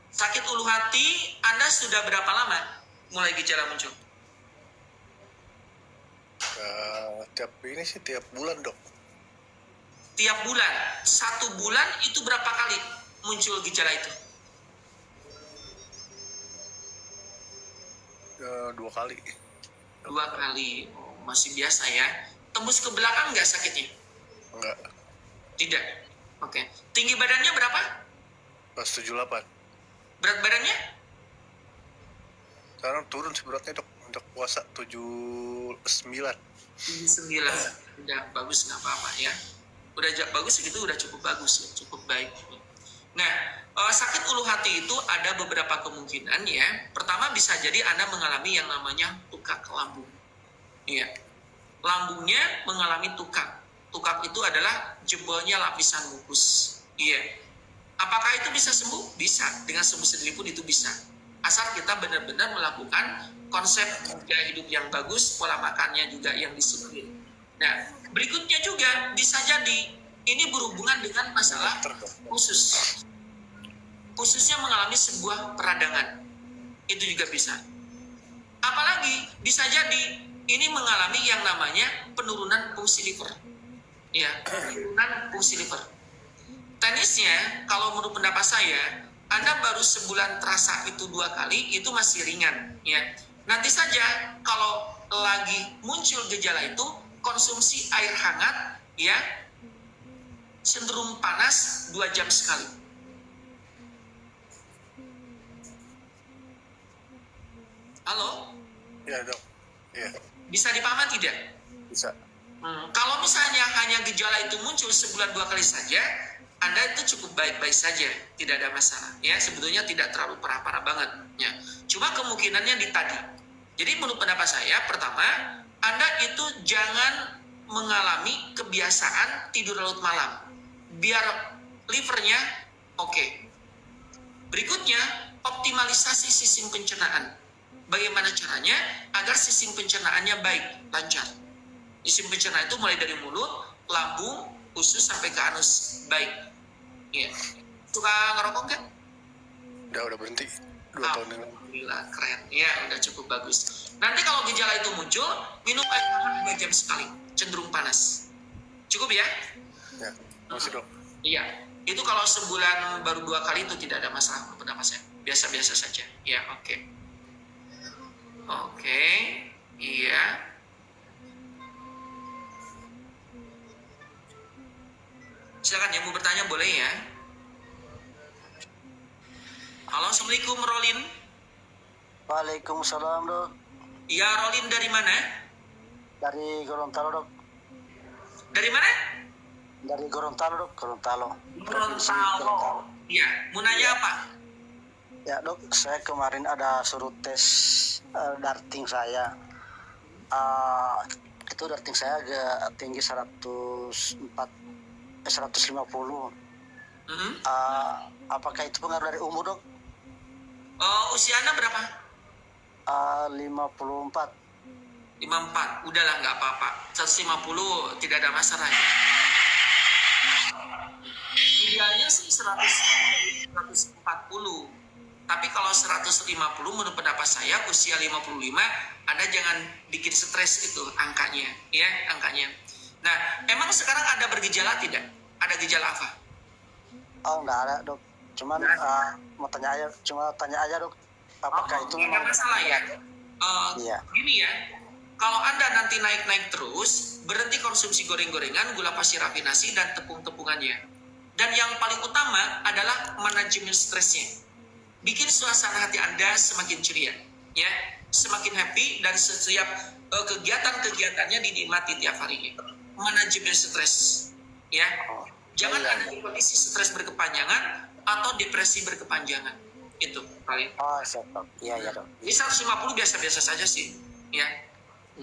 Sakit ulu hati, Anda sudah berapa lama mulai gejala muncul? Tiap bulan dok. Tiap bulan, 1 bulan itu berapa kali muncul gejala itu? 2 kali. 2 kali, masih biasa ya. Tembus ke belakang nggak sakitnya? Enggak. Tidak. Oke. Tinggi badannya berapa? Pas 78. Berat badannya? Sekarang turun sih beratnya dok. Untuk puasa 79. 9. Udah bagus, nggak apa-apa ya. Udah bagus segitu, udah cukup bagus, cukup baik. Nah, sakit ulu hati itu ada beberapa kemungkinan ya. Pertama bisa jadi Anda mengalami yang namanya tukak lambung. Iya. Lambungnya mengalami tukak. Tukak itu adalah jebolnya lapisan mukus. Iya. Apakah itu bisa sembuh? Bisa. Dengan sembuh sendiri pun itu bisa. Asal kita benar-benar melakukan konsep gaya hidup yang bagus, pola makannya juga yang disiplin. Nah, berikutnya juga bisa jadi ini berhubungan dengan masalah usus. Khususnya mengalami sebuah peradangan. Itu juga bisa. Apalagi bisa jadi ini mengalami yang namanya penurunan fungsi liver. Ya, penurunan fungsi liver. Teknisnya, kalau menurut pendapat saya, Anda baru sebulan terasa itu 2 kali, itu masih ringan. Ya, nanti saja kalau lagi muncul gejala itu, konsumsi air hangat, ya, cenderung panas 2 jam sekali. Halo? Ya dok. Iya. Bisa dipahami tidak? Bisa. Kalau misalnya hanya gejala itu muncul sebulan 2 kali saja, Anda itu cukup baik-baik saja, tidak ada masalah. Ya, sebetulnya tidak terlalu parah-parah banget. Ya, cuma kemungkinannya di tadi. Jadi menurut pendapat saya, pertama, Anda itu jangan mengalami kebiasaan tidur larut malam, biar livernya oke. Berikutnya, optimalisasi sistem pencernaan. Bagaimana caranya agar sistem pencernaannya baik, lancar. Sistem pencernaan itu mulai dari mulut, lambung, usus sampai ke anus. Baik. Iya. Suka ngerokok nggak? Udah berhenti 2 tahun ini. Alhamdulillah, keren. Iya, udah cukup bagus. Nanti kalau gejala itu muncul, minum air hangat 2 jam sekali. Cenderung panas. Cukup ya? Ya, masih dok. Iya. Itu kalau sebulan baru 2 kali itu tidak ada masalah pendapat saya. Biasa-biasa saja. Ya, oke. Oke. Iya. Silakan yang mau bertanya boleh ya. Halo, Assalamualaikum Rolin. Waalaikumsalam dok. Iya, Rolin dari mana? Dari Gorontalo dok. Dari mana? Dari Gorontalo dok. Gorontalo. Gorontalo. Iya, mau nanya apa? Ya dok, saya kemarin ada suruh tes darting saya. Itu darting saya agak tinggi 150. Apakah itu pengaruh dari umur dok? Usia Anda berapa? 54. 54. Udahlah, nggak apa-apa. 150 tidak ada masalah ya. Idealnya sih 140. Tapi kalau 150 menurut pendapat saya usia 55, Anda jangan bikin stres itu angkanya, ya, angkanya. Nah, emang sekarang Anda bergejala tidak? Ada gejala apa? Oh nggak ada dok. Cuman mau tanya aja dok. Apakah itu nggak ada masalah ya? Iya. Gini ya, kalau Anda nanti naik-naik terus, berhenti konsumsi goreng-gorengan, gula pasir rafinasi, dan tepung-tepungannya. Dan yang paling utama adalah manajemen stresnya. Bikin suasana hati Anda semakin ceria, ya, semakin happy, dan setiap kegiatan-kegiatannya dinikmati tiap harinya. Manajemen stres, ya. Jangan ada di kondisi stres berkepanjangan atau depresi berkepanjangan. Itu paling. Oh siap dok. Iya dok. Jadi 150 biasa-biasa saja sih, ya.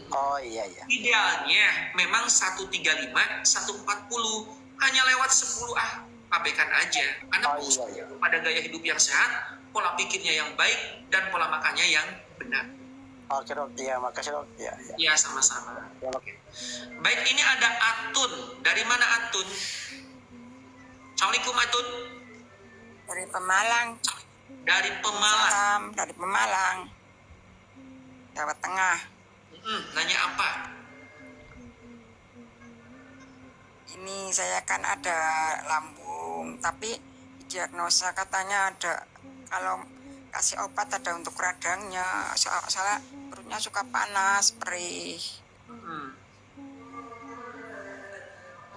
Oh iya. Idealnya memang 135, 140. Hanya lewat 10 abaikan aja. Anda fokus pada gaya hidup yang sehat, pola pikirnya yang baik, dan pola makannya yang benar. Oke dok. Iya, makasih dok. Iya. Ya, sama-sama. Ya, baik, ini ada Atun. Dari mana Atun? Assalamualaikum Atun. Dari Pemalang. Dari Pemalang. Salam dari Pemalang, Jawa Tengah. Nanya apa? Ini saya kan ada lambung, tapi diagnosa katanya ada, kalau kasih obat ada untuk radangnya. Soalnya perutnya suka panas, perih.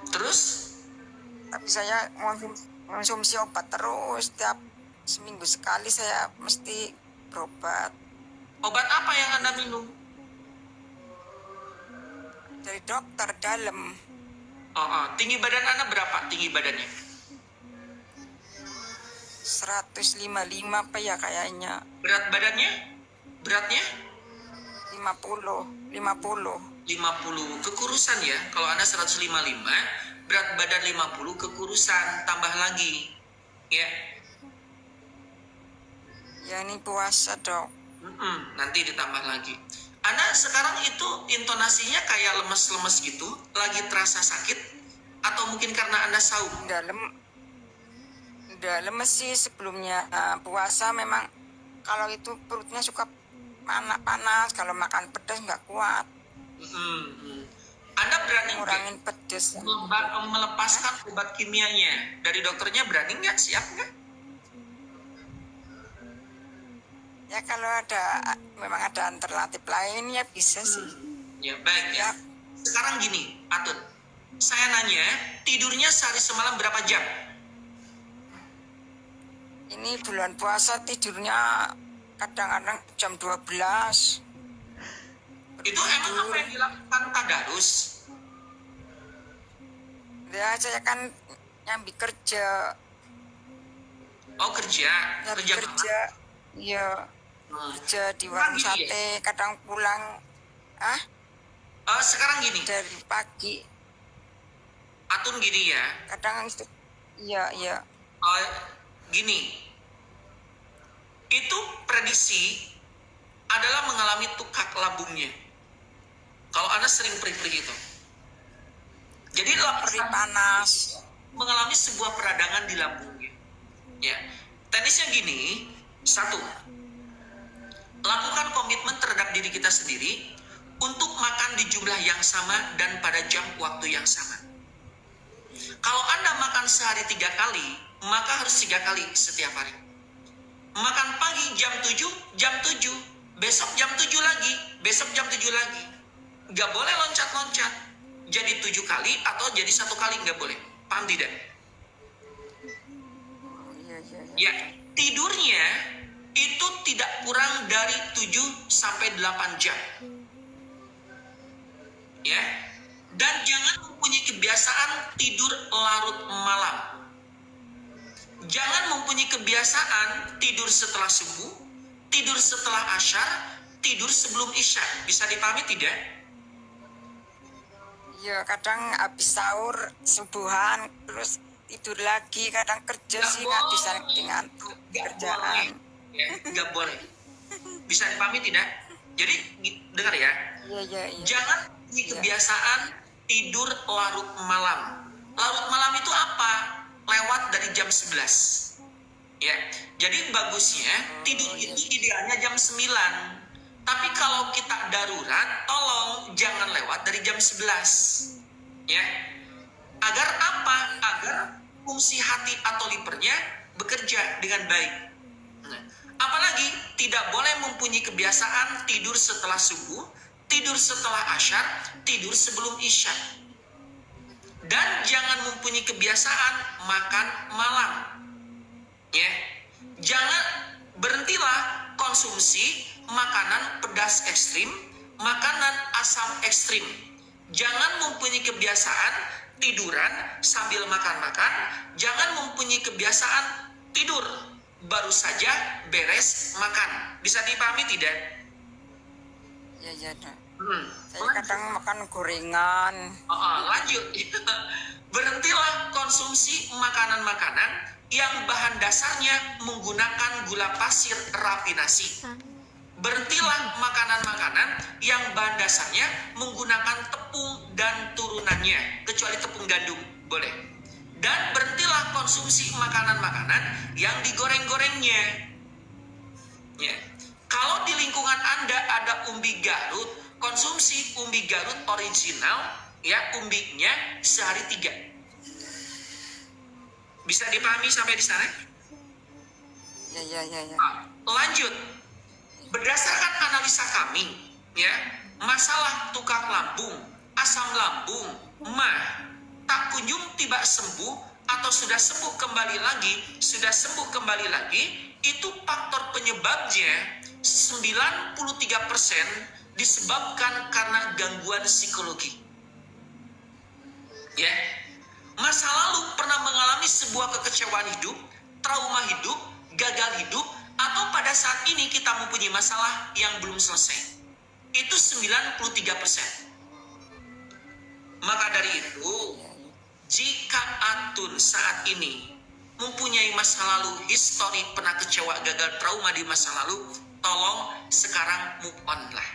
Terus? Tapi saya konsumsi obat terus, tiap seminggu sekali saya mesti berobat. Obat apa yang Anda minum? Dari dokter dalam. Tinggi badan Anda berapa? Tinggi badannya? 155 apa ya kayaknya. Berat badannya? Beratnya? 50. 50. Kekurusan ya. Kalau Anda 155, berat badan 50, kekurusan, tambah lagi. Ya. Ya ini puasa dok. Nanti ditambah lagi. Anda sekarang itu intonasinya kayak lemes-lemes gitu, lagi terasa sakit, atau mungkin karena Anda saum? Udah lemes sih sebelumnya. Puasa memang kalau itu perutnya suka panas, kalau makan pedas nggak kuat. Anda berani ngurangin pedas. melepaskan obat kimianya dari dokternya, berani nggak? Siap nggak? Ya kalau memang ada alternatif lain ya bisa sih. Ya baik ya. Sekarang gini, Atun, saya nanya, tidurnya sehari semalam berapa jam? Ini bulan puasa tidurnya kadang-kadang jam 12. Itu emang apa yang dilakukan tadarus? Ya saya kan nyambi kerja. Oh kerja. Iya. Kerja di warung sate, kadang pulang Sekarang gini, dari pagi. Atun gini ya. Kadang itu iya. Gini, itu prediksi adalah mengalami tukak lambungnya. Kalau Anda sering perih-perih itu, jadi Perih panas. mengalami sebuah peradangan di lambungnya. Ya, teknisnya gini, 1. Lakukan komitmen terhadap diri kita sendiri untuk makan di jumlah yang sama dan pada jam waktu yang sama. Kalau Anda makan sehari 3 kali, maka harus 3 kali setiap hari. Makan pagi jam 7, besok jam 7 lagi, besok jam 7 lagi. Nggak boleh loncat-loncat. Jadi 7 kali atau jadi 1 kali, nggak boleh. Paham tidak? Ya, tidurnya itu tidak kurang dari 7 sampai 8 jam. Ya. Dan jangan mempunyai kebiasaan tidur larut malam. Jangan mempunyai kebiasaan tidur setelah subuh, tidur setelah asyar, tidur sebelum isya. Bisa dipahami tidak? Iya, kadang habis sahur subuhan terus tidur lagi, kadang kerja sih nggak bisa ngantuk kerjaan. Nggak boleh. Bisa dipahami tidak? Jadi dengar ya. Iya. Jangan punya kebiasaan tidur larut malam. Larut malam itu apa? Lewat dari jam 11. Ya. Jadi bagusnya tidur itu idealnya jam 9. Tapi kalau kita darurat, tolong jangan lewat dari jam 11. Ya. Agar apa? Agar fungsi hati atau livernya bekerja dengan baik. Nah, apalagi tidak boleh mempunyai kebiasaan tidur setelah subuh, tidur setelah asyar, tidur sebelum isya. Dan jangan mempunyai kebiasaan makan malam. Ya. Jangan berhentilah konsumsi makanan pedas ekstrim, makanan asam ekstrim. Jangan mempunyai kebiasaan tiduran sambil makan-makan. Jangan mempunyai kebiasaan tidur baru saja beres makan. Bisa dipahami tidak? Iya. Saya kadang makan gorengan. Lanjut. Berhentilah konsumsi makanan-makanan yang bahan dasarnya menggunakan gula pasir rafinasi. Berhentilah makanan-makanan yang bahan dasarnya menggunakan tepung dan turunannya, kecuali tepung gandum, boleh. Dan berhentilah konsumsi makanan-makanan yang digoreng-gorengnya. Ya. Kalau di lingkungan Anda ada umbi Garut, konsumsi umbi Garut original, ya, umbinya sehari 3. Bisa dipahami sampai di sana? Ya. Lanjut, berdasarkan analisa kami, ya, masalah tukak lambung, asam lambung, mah, tak kunjung tiba sembuh atau sudah sembuh kembali lagi, itu faktor penyebabnya 93% disebabkan karena gangguan psikologi. Ya, masa lalu pernah mengalami sebuah kekecewaan hidup, trauma hidup, gagal hidup, atau pada saat ini kita mempunyai masalah yang belum selesai. Itu 93%. Maka dari itu, jika Atun saat ini mempunyai masa lalu, histori pernah kecewa, gagal, trauma di masa lalu, tolong sekarang move on lah.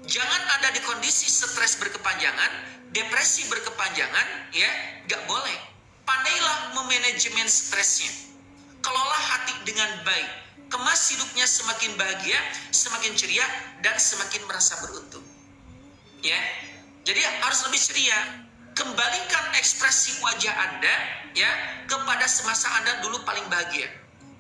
Jangan ada di kondisi stres berkepanjangan, depresi berkepanjangan, ya, gak boleh. Pandailah memanajemen stresnya. Kelola hati dengan baik. Kemas hidupnya semakin bahagia, semakin ceria, dan semakin merasa beruntung. Ya, jadi harus lebih ceria. Kembalikan ekspresi wajah Anda, ya, kepada semasa Anda dulu paling bahagia.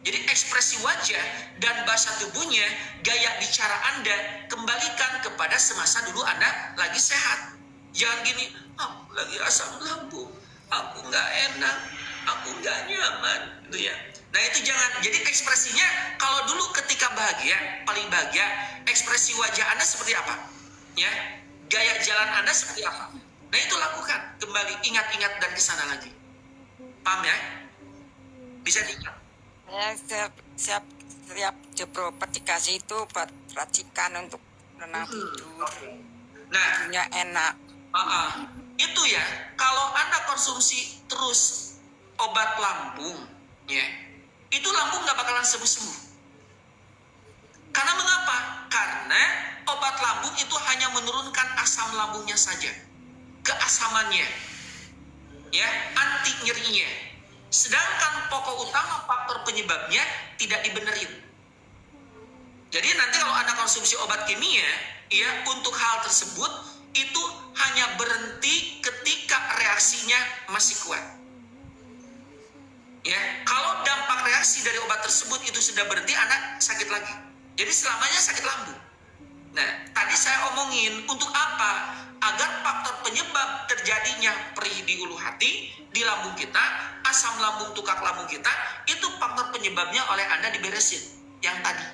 Jadi ekspresi wajah dan bahasa tubuhnya, gaya bicara Anda, kembalikan kepada semasa dulu Anda lagi sehat. Jangan gini, aku lagi asam lambung, aku nggak enak, aku nggak nyaman, gitu ya. Nah itu jangan. Jadi ekspresinya kalau dulu ketika bahagia, paling bahagia, ekspresi wajah Anda seperti apa? Ya, gaya jalan Anda seperti apa? Nah itu lakukan kembali, ingat-ingat dan kesana lagi. Paham ya? Bisa diingat. Saya setiap jebro dikasih itu buat racikan untuk tenang tidur. Nah, Tidurnya enak. itu ya. Kalau Anda konsumsi terus obat lambung, ya, itu lambung nggak bakalan sembuh-sembuh. Karena mengapa? Karena obat lambung itu hanya menurunkan asam lambungnya saja, keasamannya, ya, anti nyerinya. Sedangkan pokok utama faktor penyebabnya tidak dibenerin. Jadi nanti kalau Anda konsumsi obat kimia, ya, untuk hal tersebut itu hanya berhenti ketika reaksinya masih kuat. Ya, kalau dampak reaksi dari obat tersebut itu sudah berhenti, Anda sakit lagi. Jadi selamanya sakit lambung. Nah, tadi saya omongin untuk apa? Agar faktor penyebab terjadinya perih di ulu hati, di lambung kita, asam lambung, tukak lambung kita, itu faktor penyebabnya oleh Anda diberesin. Yang tadi,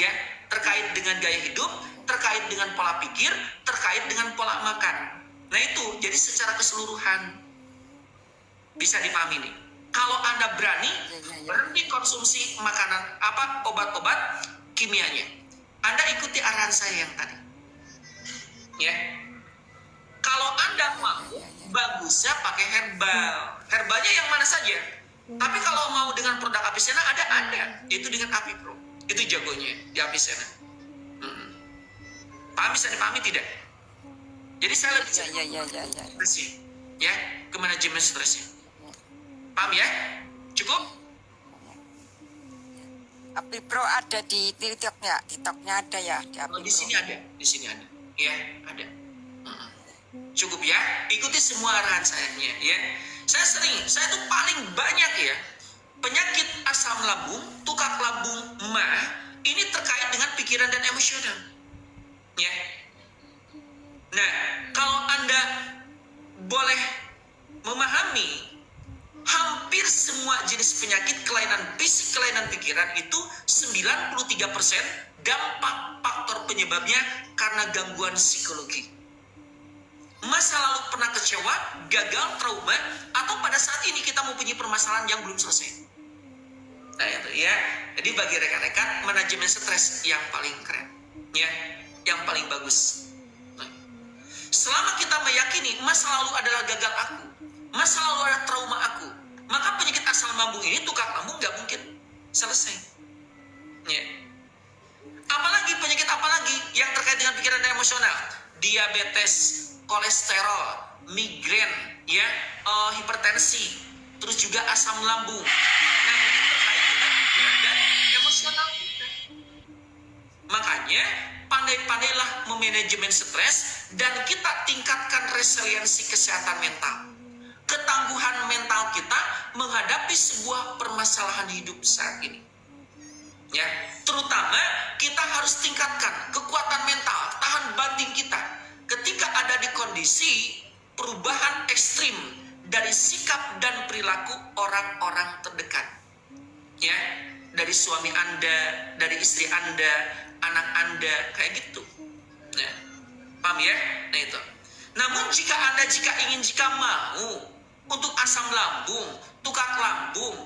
ya, terkait dengan gaya hidup, terkait dengan pola pikir, terkait dengan pola makan. Nah itu, jadi secara keseluruhan bisa dipahami nih. Kalau Anda berani berhenti konsumsi makanan obat-obat kimianya, Anda ikuti arahan saya yang tadi. Ya. Kalau Anda mau, bagusnya pakai herbal. Herbalnya yang mana saja. Tapi kalau mau dengan produk Avicenna ada. Itu dengan Avipro. Itu jagonya di Avicenna. Paham, bisa dipahami tidak? Jadi saya lebih ya, ke manajemen stresnya. Paham ya? Cukup? Avipro ada di TikToknya, ada ya di Avipro. Di sini ada, ya, ada. Cukup ya, ikuti semua arahan saya, ya. Saya tuh paling banyak ya penyakit asam lambung, tukak lambung, mah, ini terkait dengan pikiran dan emosional, ya. Nah, kalau Anda boleh memahami, hampir semua jenis penyakit kelainan fisik, kelainan pikiran itu 93% dampak faktor penyebabnya karena gangguan psikologi. Masa lalu pernah kecewa, gagal, trauma, atau pada saat ini kita mempunyai permasalahan yang belum selesai. Nah itu ya, jadi bagi rekan-rekan, manajemen stres yang paling keren, ya, yang paling bagus. Nah, selama kita meyakini masa lalu adalah gagal aku, masa lalu adalah trauma aku, maka penyakit asam lambung ini, tukak lambung, gak mungkin selesai. Ya. Apalagi penyakit apalagi yang terkait dengan pikiran dan emosional, diabetes, kolesterol, migrain, ya, hipertensi, terus juga asam lambung. Nah ini terkait dengan pikiran dan emosional kita. Makanya pandai-pandailah memanajemen stres dan kita tingkatkan resiliensi kesehatan mental. Ketangguhan mental kita menghadapi sebuah permasalahan hidup saat ini. Ya, terutama kita harus tingkatkan kekuatan mental, tahan banting kita ketika ada di kondisi perubahan ekstrim dari sikap dan perilaku orang-orang terdekat. Ya, dari suami Anda, dari istri Anda, anak Anda, kayak gitu. Nah, paham ya? Nah itu. Namun jika mau untuk asam lambung, tukak lambung,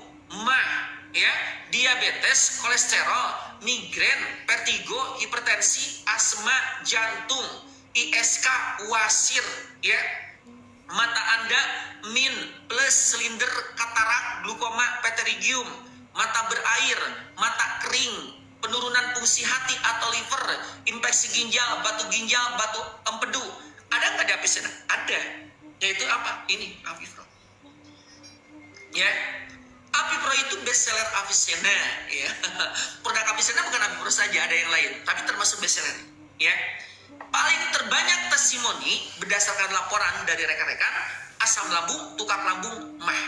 mah, ya, diabetes, kolesterol, migrain, vertigo, hipertensi, asma, jantung, ISK, wasir, ya, mata Anda min plus silinder, katarak, glukoma, pterygium, mata berair, mata kering, penurunan fungsi hati atau liver, infeksi ginjal, batu empedu. Ada nggak di Avicenna? Ada. Yaitu apa? Ini Avipro. Ya, Avipro itu bestseller Avicenna. Ya, produk Avicenna bukan Avipro saja, ada yang lain, tapi termasuk bestseller. Ya, paling terbanyak testimoni berdasarkan laporan dari rekan-rekan asam lambung, tukak lambung, mah.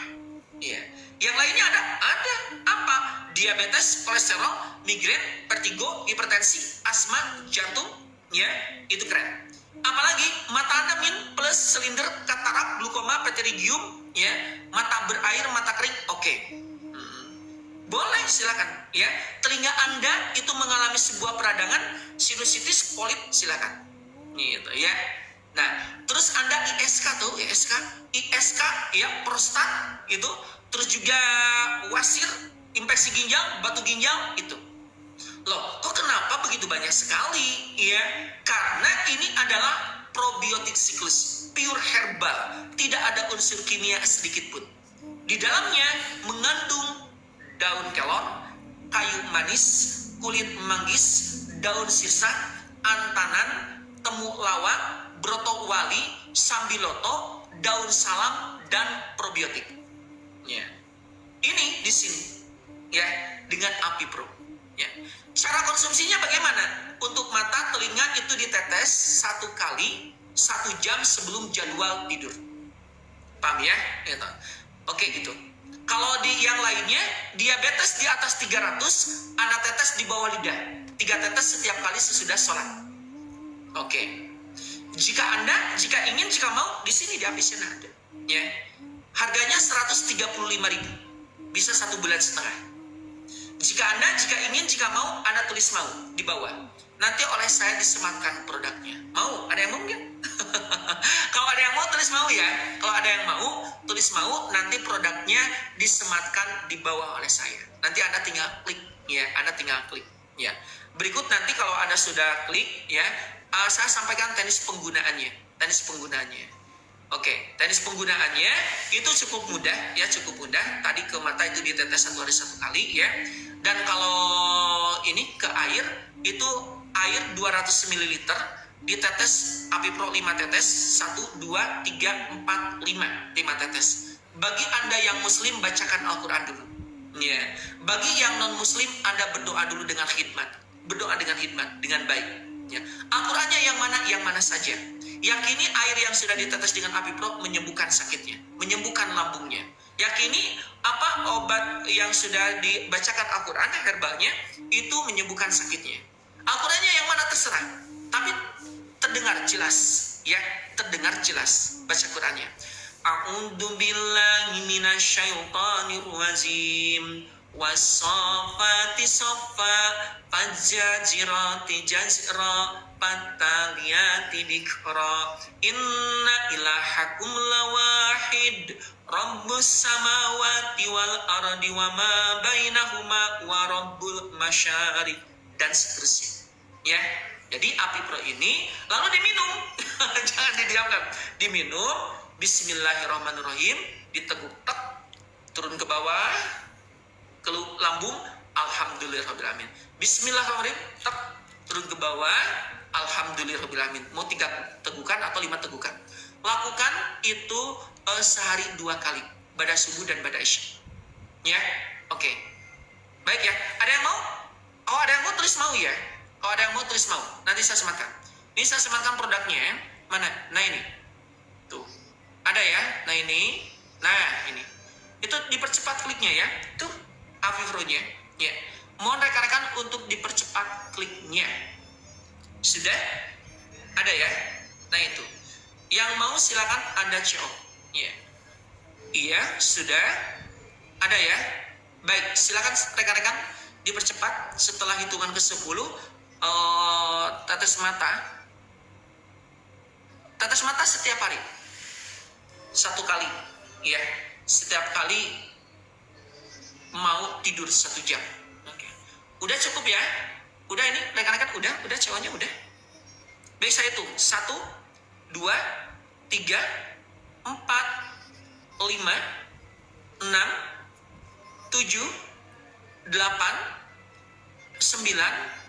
Ya, yang lainnya ada apa? Diabetes, kolesterol, migrain, vertigo, hipertensi, asma, jantung, ya, itu keren. Apalagi mata Anda min plus silinder, katarak, glukoma, pterygium, ya, mata berair, mata kering, oke. Boleh, silakan, ya. Telinga Anda itu mengalami sebuah peradangan, sinusitis, polip, silakan. Gitu, ya. Nah, terus Anda ISK tuh, ISK, ya, prostat itu, terus juga wasir, infeksi ginjal, batu ginjal, itu. Loh, kok kenapa begitu banyak sekali? Ya, karena ini adalah probiotik siklus, pure herbal, tidak ada unsur kimia sedikit pun. Di dalamnya mengandung daun kelor, kayu manis, kulit manggis, daun sirsak, antanan, temulawak, broto wali, sambiloto, daun salam, dan probiotik. Ya, ini di sini, ya, dengan Avipro. Ya. Cara konsumsinya bagaimana? Untuk mata, telinga itu ditetes 1 kali 1 jam sebelum jadwal tidur. Paham ya? Gitu. Oke gitu. Kalau di yang lainnya, diabetes di atas 300, Anda tetes di bawah lidah. 3 tetes setiap kali sesudah sholat. Oke. Jika mau, di sini di Avicenna ada. Ya. Harganya 135.000. Bisa 1,5 bulan. Jika mau, Anda tulis mau di bawah. Nanti oleh saya disematkan produknya. Mau? Ada yang mau nggak? Kalau ada yang mau, tulis mau ya. Kalau ada yang mau, tulis mau. Nanti produknya disematkan di bawah oleh saya. Nanti Anda tinggal klik, ya. Ya. Berikut nanti kalau Anda sudah klik, ya, saya sampaikan teknis penggunaannya. Oke, teknis penggunaannya itu cukup mudah. Tadi ke mata itu ditetes 1 hari 1 kali, ya. Dan kalau ini ke air, itu air 200 ml ditetes Avipro 5 tetes, 1, 2, 3, 4, 5 tetes. Bagi Anda yang muslim, bacakan Al-Quran dulu. Ya. Bagi yang non muslim, Anda berdoa dulu dengan khidmat. Dengan baik. Ya. Al-Qurannya yang mana saja. Yakini air yang sudah ditetes dengan Avipro menyembuhkan sakitnya, menyembuhkan lambungnya. Yakini obat yang sudah dibacakan Al-Quran herbalnya itu menyembuhkan sakitnya. Al-Qurannya yang mana terserah, tapi terdengar jelas, baca Qurannya. A'udzu billahi minasyaitonir rajim. Wasafati safa, fajjajirati jazra, fataliyati dikra. Inna ilahakum lawahid, Rabbus samawati wal ardi wa ma bainahuma wa rabbul masyariq, dan seterusnya. Ya, jadi Avipro ini lalu diminum. Jangan didiamkan. Diminum, bismillahirrahmanirrahim, diteguk tek, turun ke bawah, ke lambung, alhamdulillahirrahmanirrahim. Bismillahirrahmanirrahim, tek, turun ke bawah, alhamdulillahirrahmanirrahim. Mau 3 tegukan atau 5 tegukan. Lakukan itu sehari 2 kali, pada subuh dan pada isya. Ya, oke. Baik ya. Ada yang mau? Oh, ada yang mau, tulis mau ya. Kalau ada yang mau tulis mau, nanti saya sematkan. Ini saya sematkan produknya ya. Mana? Nah ini. Tuh. Ada ya? Nah ini. Nah ini. Itu dipercepat kliknya ya. Tuh. Avivro-nya. Ya. Mohon rekan-rekan untuk dipercepat kliknya. Sudah? Ada ya? Nah itu. Yang mau silakan Anda CO. Ya. Iya, sudah. Ada ya? Baik, silakan rekan-rekan dipercepat setelah hitungan ke-10. Tetes mata setiap hari 1 kali ya, setiap kali mau tidur 1 jam. Oke. Udah cukup ya, udah ini rekan-rekan udah ceweknya udah. Baik, saya hitung 1 2 3 4 5 6 7 8 9